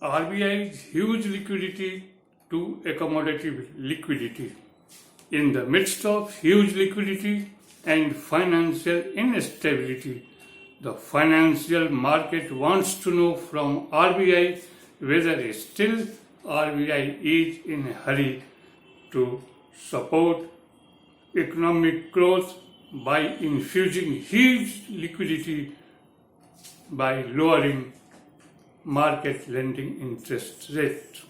RBI's huge liquidity to accommodative liquidity. In the midst of huge liquidity and financial instability, the financial market wants to know from RBI whether still RBI is in a hurry to support economic growth by infusing huge liquidity by lowering market lending interest rate.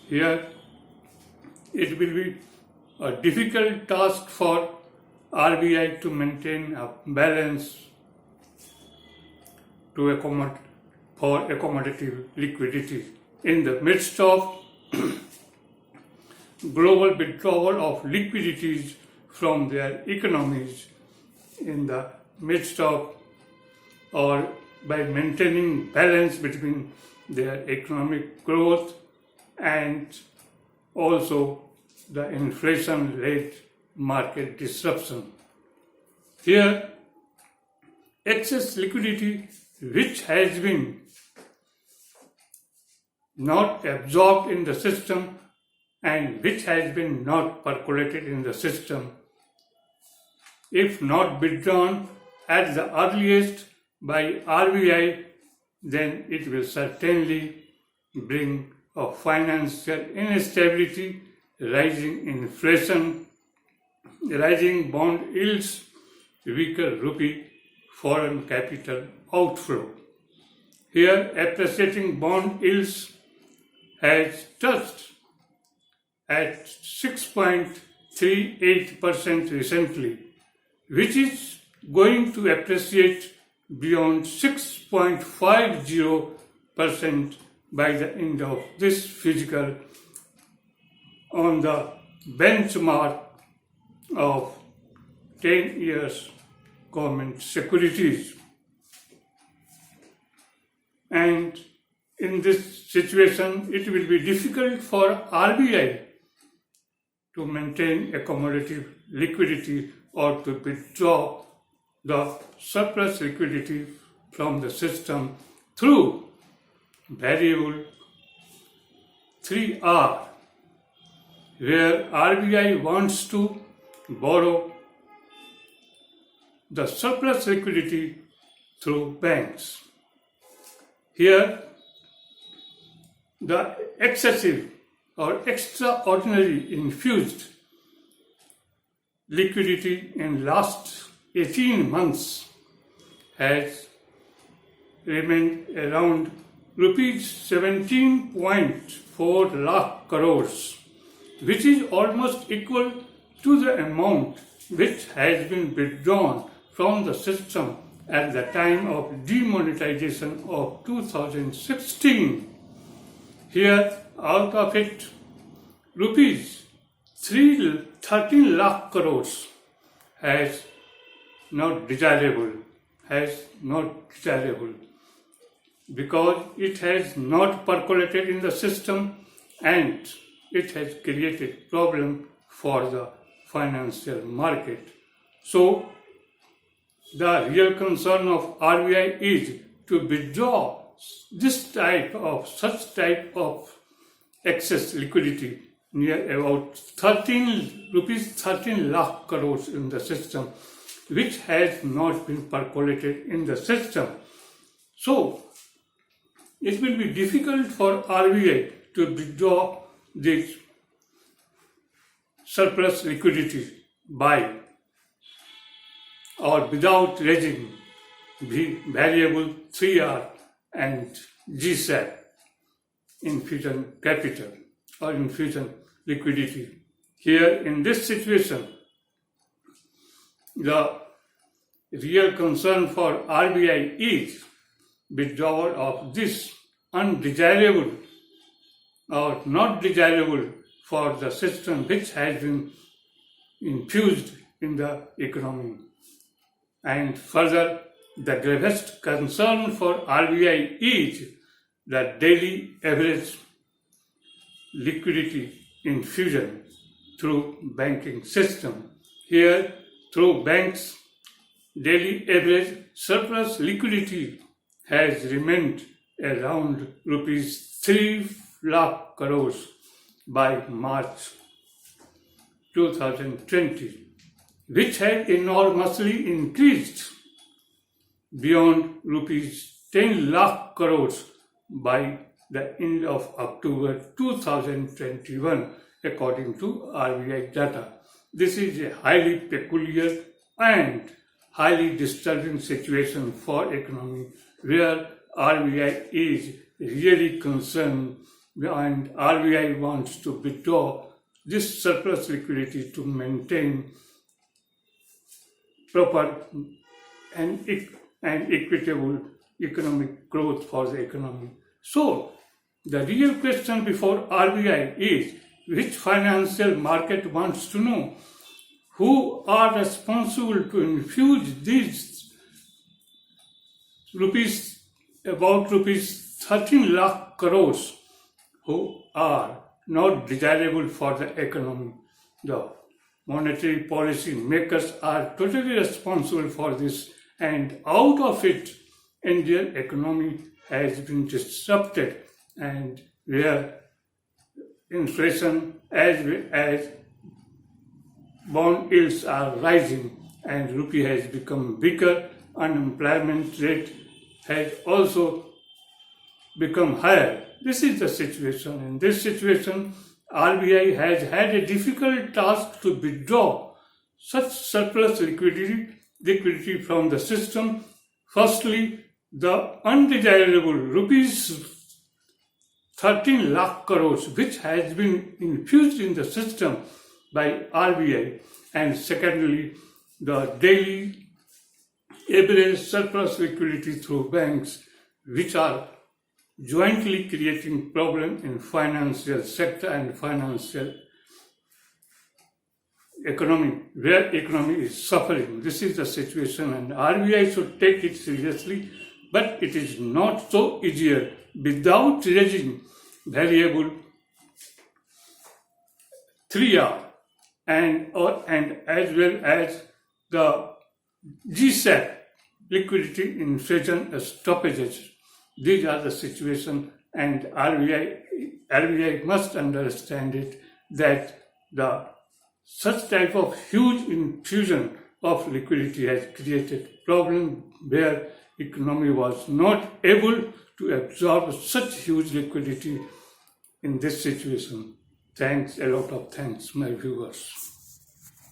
Here, it will be a difficult task for RBI to maintain a balance to accommodative liquidity in the midst of global withdrawal of liquidities from their economies, in the midst of or by maintaining balance between their economic growth and also the inflation rate market disruption. Here, excess liquidity which has been not absorbed in the system and which has been not percolated in the system, if not withdrawn at the earliest by RBI, then it will certainly bring a financial instability, rising inflation, rising bond yields, weaker rupee, foreign capital outflow. Here, appreciating bond yields has touched at 6.38% recently, which is going to appreciate beyond 6.50% by the end of this fiscal on the benchmark of 10 years government securities. And in this situation, it will be difficult for RBI to maintain accommodative liquidity or to withdraw the surplus liquidity from the system through variable 3R, where RBI wants to borrow the surplus liquidity through banks. Here, the excessive or extraordinary infused liquidity in last 18 months has remained around rupees 17.4 lakh crores, which is almost equal to the amount which has been withdrawn from the system at the time of demonetization of 2016. Here, out of it, rupees 13 lakh crores has not desirable because it has not percolated in the system and it has created problem for the financial market. So, the real concern of RBI is to withdraw such type of excess liquidity near about 13 lakh crores in the system, which has not been percolated in the system. So, it will be difficult for RBI to withdraw this surplus liquidity by or without raising the variable 3R and GSAP, infusion capital or infusion liquidity. Here in this situation, the real concern for RBI is withdrawal of this undesirable or not desirable for the system which has been infused in the economy. And further, the gravest concern for RBI is the daily average liquidity infusion through banking system. Here, through banks, daily average surplus liquidity has remained around rupees 3 lakh crores by March 2020, which had enormously increased beyond rupees 10 lakh crores by the end of October 2021, according to RBI data. This is a highly peculiar and highly disturbing situation for economy, where RBI is really concerned and RBI wants to withdraw this surplus liquidity to maintain proper and equitable economic growth for the economy. So, the real question before RBI is, which financial market wants to know who are responsible to infuse these about rupees 13 lakh crores who are not desirable for the economy. The monetary policy makers are totally responsible for this, and out of it, Indian economy has been disrupted, and where inflation as well as bond yields are rising and rupee has become weaker, unemployment rate has also become higher. This is the situation. In this situation, RBI has had a difficult task to withdraw such surplus liquidity from the system. Firstly, the undesirable rupees 13 lakh crores which has been infused in the system by RBI, and secondly, the daily average surplus liquidity through banks, which are jointly creating problems in financial sector and financial economy, where economy is suffering. This is the situation, and RBI should take it seriously, but it is not so easier without raising variable 3R and as well as the GSEC, liquidity inflation stoppages. These are the situation, and RBI must understand it, that the such type of huge infusion of liquidity has created problem where economy was not able to absorb such huge liquidity in this situation. Thanks, a lot of thanks, my viewers.